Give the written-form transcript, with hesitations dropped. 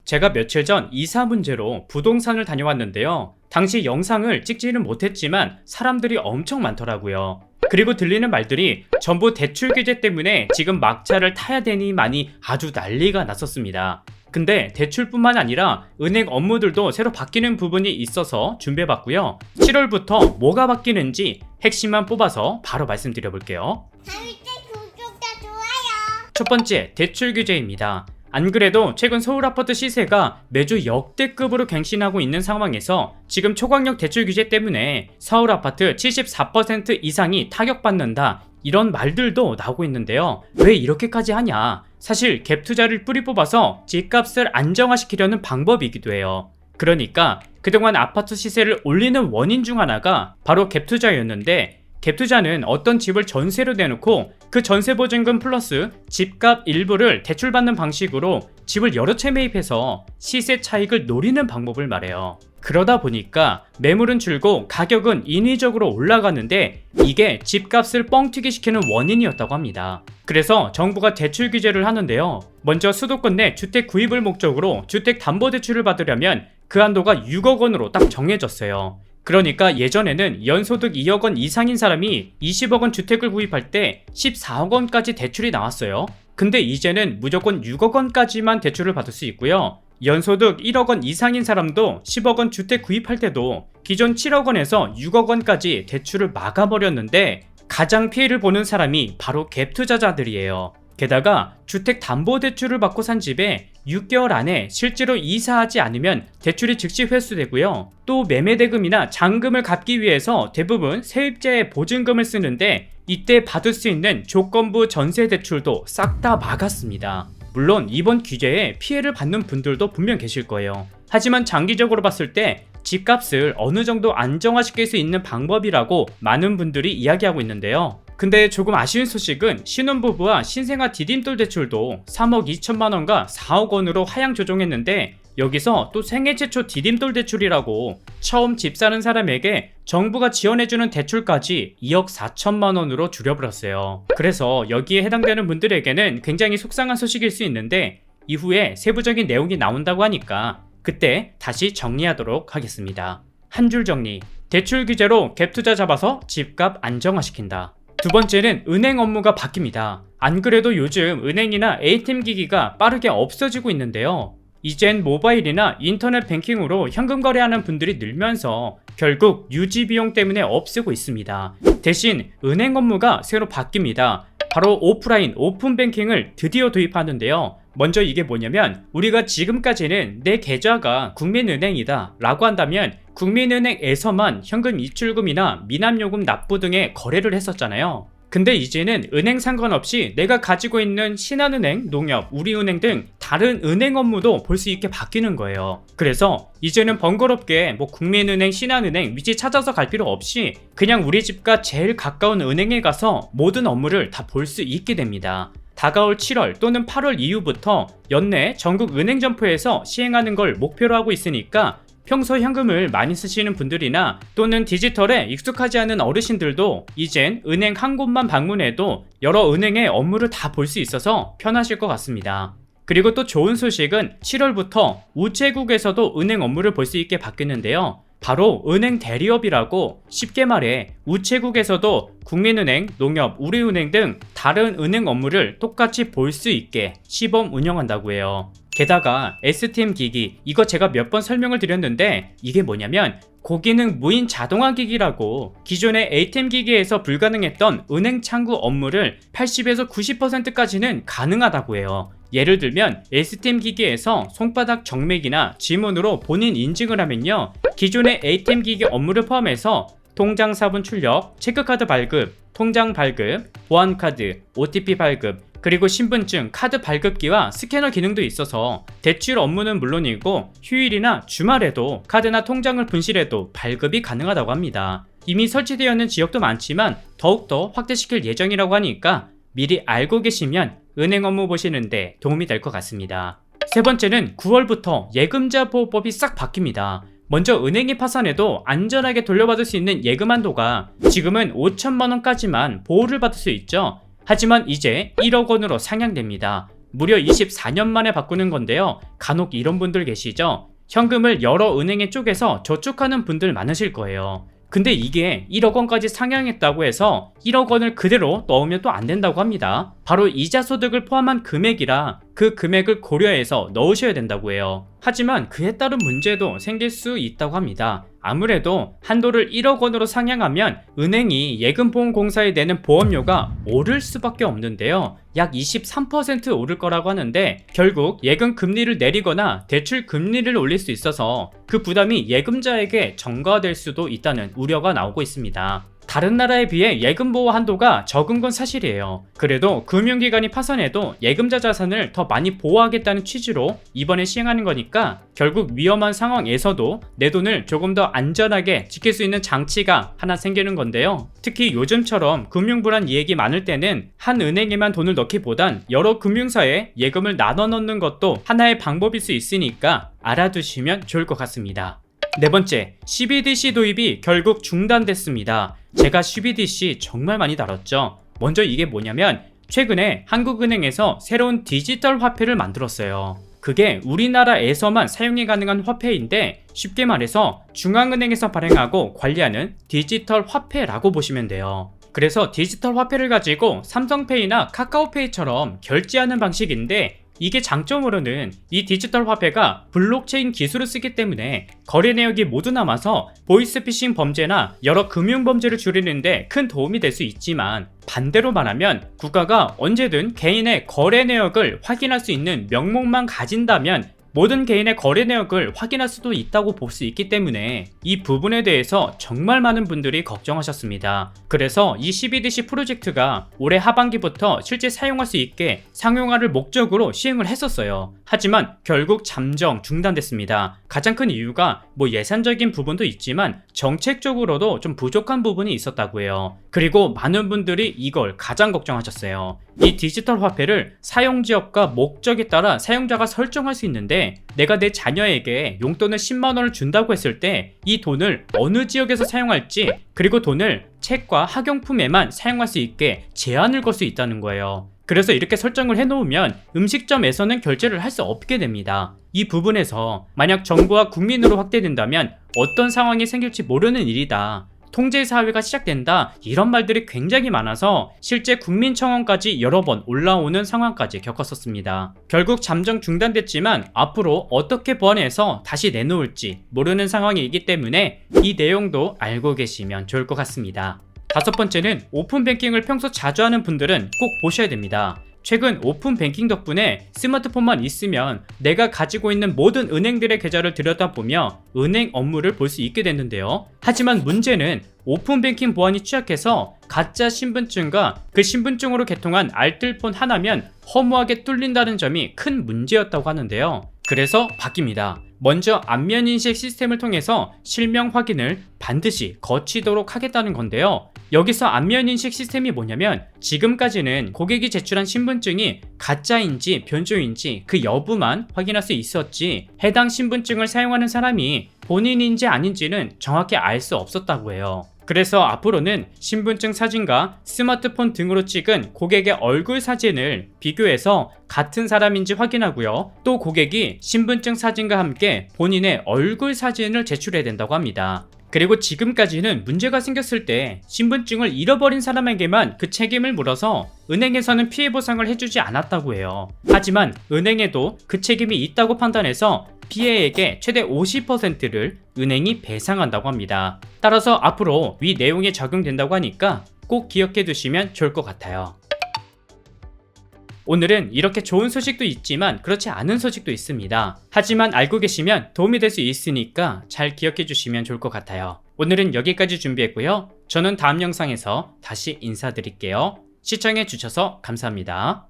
제가 며칠 전 이사 문제로 부동산을 다녀왔는데요. 당시 영상을 찍지는 못했지만 사람들이 엄청 많더라고요. 그리고 들리는 말들이 전부 대출 규제 때문에 지금 막차를 타야 되니 많이 아주 난리가 났었습니다. 근데 대출뿐만 아니라 은행 업무들도 새로 바뀌는 부분이 있어서 준비해봤고요. 7월부터 뭐가 바뀌는지 핵심만 뽑아서 바로 말씀드려볼게요. 첫 번째, 대출 규제입니다. 안 그래도 최근 서울 아파트 시세가 매주 역대급으로 갱신하고 있는 상황에서 지금 초강력 대출 규제 때문에 서울 아파트 74% 이상이 타격받는다, 이런 말들도 나오고 있는데요. 왜 이렇게까지 하냐? 사실 갭 투자를 뿌리 뽑아서 집값을 안정화시키려는 방법이기도 해요. 그러니까 그동안 아파트 시세를 올리는 원인 중 하나가 바로 갭 투자였는데, 갭 투자는 어떤 집을 전세로 내놓고 그 전세 보증금 플러스 집값 일부를 대출받는 방식으로 집을 여러 채 매입해서 시세 차익을 노리는 방법을 말해요. 그러다 보니까 매물은 줄고 가격은 인위적으로 올라가는데 이게 집값을 뻥튀기 시키는 원인이었다고 합니다. 그래서 정부가 대출 규제를 하는데요. 먼저 수도권 내 주택 구입을 목적으로 주택담보대출을 받으려면 그 한도가 6억 원으로 딱 정해졌어요. 그러니까 예전에는 연소득 2억 원 이상인 사람이 20억 원 주택을 구입할 때 14억 원까지 대출이 나왔어요. 근데 이제는 무조건 6억 원까지만 대출을 받을 수 있고요. 연소득 1억 원 이상인 사람도 10억 원 주택 구입할 때도 기존 7억 원에서 6억 원까지 대출을 막아버렸는데 가장 피해를 보는 사람이 바로 갭 투자자들이에요. 게다가 주택담보대출을 받고 산 집에 6개월 안에 실제로 이사하지 않으면 대출이 즉시 회수되고요. 또 매매대금이나 잔금을 갚기 위해서 대부분 세입자의 보증금을 쓰는데 이때 받을 수 있는 조건부 전세대출도 싹 다 막았습니다. 물론 이번 규제에 피해를 받는 분들도 분명 계실 거예요. 하지만 장기적으로 봤을 때 집값을 어느 정도 안정화시킬 수 있는 방법이라고 많은 분들이 이야기하고 있는데요. 근데 조금 아쉬운 소식은 신혼부부와 신생아 디딤돌 대출도 3억 2천만 원과 4억 원으로 하향 조정했는데 여기서 또 생애 최초 디딤돌 대출이라고 처음 집 사는 사람에게 정부가 지원해주는 대출까지 2억 4천만 원으로 줄여버렸어요. 그래서 여기에 해당되는 분들에게는 굉장히 속상한 소식일 수 있는데 이후에 세부적인 내용이 나온다고 하니까 그때 다시 정리하도록 하겠습니다. 한 줄 정리. 대출 규제로 갭 투자 잡아서 집값 안정화시킨다. 두 번째는 은행 업무가 바뀝니다. 안 그래도 요즘 은행이나 ATM 기기가 빠르게 없어지고 있는데요. 이젠 모바일이나 인터넷 뱅킹으로 현금 거래하는 분들이 늘면서 결국 유지 비용 때문에 없애고 있습니다. 대신 은행 업무가 새로 바뀝니다. 바로 오프라인 오픈 뱅킹을 드디어 도입하는데요. 먼저 이게 뭐냐면 우리가 지금까지는 내 계좌가 국민은행이다 라고 한다면 국민은행에서만 현금 입출금이나 미납요금 납부 등의 거래를 했었잖아요. 근데 이제는 은행 상관없이 내가 가지고 있는 신한은행, 농협, 우리은행 등 다른 은행 업무도 볼 수 있게 바뀌는 거예요. 그래서 이제는 번거롭게 국민은행, 신한은행 위치 찾아서 갈 필요 없이 그냥 우리 집과 제일 가까운 은행에 가서 모든 업무를 다 볼 수 있게 됩니다. 다가올 7월 또는 8월 이후부터 연내 전국 은행 점포에서 시행하는 걸 목표로 하고 있으니까 평소 현금을 많이 쓰시는 분들이나 또는 디지털에 익숙하지 않은 어르신들도 이젠 은행 한 곳만 방문해도 여러 은행의 업무를 다 볼 수 있어서 편하실 것 같습니다. 그리고 또 좋은 소식은 7월부터 우체국에서도 은행 업무를 볼 수 있게 바뀌는데요. 바로 은행 대리업이라고 쉽게 말해 우체국에서도 국민은행, 농협, 우리은행 등 다른 은행 업무를 똑같이 볼 수 있게 시범 운영한다고 해요. 게다가 STM 기기, 이거 제가 몇 번 설명을 드렸는데 이게 뭐냐면 고기능 무인 자동화 기기라고 기존의 ATM 기기에서 불가능했던 은행 창구 업무를 80에서 90%까지는 가능하다고 해요. 예를 들면 STM 기기에서 손바닥 정맥이나 지문으로 본인 인증을 하면요, 기존의 ATM 기기 업무를 포함해서 통장 사본 출력, 체크카드 발급, 통장 발급, 보안카드, OTP 발급, 그리고 신분증, 카드 발급기와 스캐너 기능도 있어서 대출 업무는 물론이고 휴일이나 주말에도 카드나 통장을 분실해도 발급이 가능하다고 합니다. 이미 설치되어 있는 지역도 많지만 더욱더 확대시킬 예정이라고 하니까 미리 알고 계시면 은행 업무 보시는데 도움이 될 것 같습니다. 세 번째는 9월부터 예금자 보호법이 싹 바뀝니다. 먼저 은행이 파산해도 안전하게 돌려받을 수 있는 예금 한도가 지금은 5천만 원까지만 보호를 받을 수 있죠. 하지만 이제 1억 원으로 상향됩니다. 무려 24년 만에 바꾸는 건데요. 간혹 이런 분들 계시죠? 현금을 여러 은행에 쪼개서 저축하는 분들 많으실 거예요. 근데 이게 1억 원까지 상향했다고 해서 1억 원을 그대로 넣으면 또 안 된다고 합니다. 바로 이자 소득을 포함한 금액이라 그 금액을 고려해서 넣으셔야 된다고 해요. 하지만 그에 따른 문제도 생길 수 있다고 합니다. 아무래도 한도를 1억 원으로 상향하면 은행이 예금보험공사에 내는 보험료가 오를 수밖에 없는데요. 약 23% 오를 거라고 하는데 결국 예금 금리를 내리거나 대출 금리를 올릴 수 있어서 그 부담이 예금자에게 전가될 수도 있다는 우려가 나오고 있습니다. 다른 나라에 비해 예금보호 한도가 적은 건 사실이에요. 그래도 금융기관이 파산해도 예금자 자산을 더 많이 보호하겠다는 취지로 이번에 시행하는 거니까 결국 위험한 상황에서도 내 돈을 조금 더 안전하게 지킬 수 있는 장치가 하나 생기는 건데요. 특히 요즘처럼 금융불안 이익이 많을 때는 한 은행에만 돈을 넣기보단 여러 금융사에 예금을 나눠 넣는 것도 하나의 방법일 수 있으니까 알아두시면 좋을 것 같습니다. 네 번째, CBDC 도입이 결국 중단됐습니다. 제가 CBDC 정말 많이 다뤘죠. 먼저 이게 뭐냐면 최근에 한국은행에서 새로운 디지털 화폐를 만들었어요. 그게 우리나라에서만 사용이 가능한 화폐인데 쉽게 말해서 중앙은행에서 발행하고 관리하는 디지털 화폐라고 보시면 돼요. 그래서 디지털 화폐를 가지고 삼성페이나 카카오페이처럼 결제하는 방식인데 이게 장점으로는 이 디지털 화폐가 블록체인 기술을 쓰기 때문에 거래 내역이 모두 남아서 보이스피싱 범죄나 여러 금융 범죄를 줄이는데 큰 도움이 될 수 있지만 반대로 말하면 국가가 언제든 개인의 거래 내역을 확인할 수 있는 명목만 가진다면 모든 개인의 거래 내역을 확인할 수도 있다고 볼 수 있기 때문에 이 부분에 대해서 정말 많은 분들이 걱정하셨습니다. 그래서 이 CBDC 프로젝트가 올해 하반기부터 실제 사용할 수 있게 상용화를 목적으로 시행을 했었어요. 하지만 결국 잠정 중단됐습니다. 가장 큰 이유가 예산적인 부분도 있지만 정책적으로도 좀 부족한 부분이 있었다고 해요. 그리고 많은 분들이 이걸 가장 걱정하셨어요. 이 디지털 화폐를 사용 지역과 목적에 따라 사용자가 설정할 수 있는데 내가 내 자녀에게 용돈을 10만 원을 준다고 했을 때 이 돈을 어느 지역에서 사용할지 그리고 돈을 책과 학용품에만 사용할 수 있게 제한을 걸 수 있다는 거예요. 그래서 이렇게 설정을 해놓으면 음식점에서는 결제를 할 수 없게 됩니다. 이 부분에서 만약 정부와 국민으로 확대된다면 어떤 상황이 생길지 모르는 일이다. 통제사회가 시작된다 이런 말들이 굉장히 많아서 실제 국민청원까지 여러 번 올라오는 상황까지 겪었었습니다. 결국 잠정 중단됐지만 앞으로 어떻게 보완해서 다시 내놓을지 모르는 상황이기 때문에 이 내용도 알고 계시면 좋을 것 같습니다. 다섯 번째는 오픈뱅킹을 평소 자주 하는 분들은 꼭 보셔야 됩니다. 최근 오픈뱅킹 덕분에 스마트폰만 있으면 내가 가지고 있는 모든 은행들의 계좌를 들여다보며 은행 업무를 볼 수 있게 됐는데요. 하지만 문제는 오픈뱅킹 보안이 취약해서 가짜 신분증과 그 신분증으로 개통한 알뜰폰 하나면 허무하게 뚫린다는 점이 큰 문제였다고 하는데요. 그래서 바뀝니다. 먼저 안면인식 시스템을 통해서 실명 확인을 반드시 거치도록 하겠다는 건데요. 여기서 안면인식 시스템이 뭐냐면 지금까지는 고객이 제출한 신분증이 가짜인지 변조인지 그 여부만 확인할 수 있었지 해당 신분증을 사용하는 사람이 본인인지 아닌지는 정확히 알 수 없었다고 해요. 그래서 앞으로는 신분증 사진과 스마트폰 등으로 찍은 고객의 얼굴 사진을 비교해서 같은 사람인지 확인하고요. 또 고객이 신분증 사진과 함께 본인의 얼굴 사진을 제출해야 된다고 합니다. 그리고 지금까지는 문제가 생겼을 때 신분증을 잃어버린 사람에게만 그 책임을 물어서 은행에서는 피해 보상을 해주지 않았다고 해요. 하지만 은행에도 그 책임이 있다고 판단해서 피해액의 최대 50%를 은행이 배상한다고 합니다. 따라서 앞으로 위 내용에 적용된다고 하니까 꼭 기억해 두시면 좋을 것 같아요. 오늘은 이렇게 좋은 소식도 있지만 그렇지 않은 소식도 있습니다. 하지만 알고 계시면 도움이 될 수 있으니까 잘 기억해 주시면 좋을 것 같아요. 오늘은 여기까지 준비했고요. 저는 다음 영상에서 다시 인사드릴게요. 시청해 주셔서 감사합니다.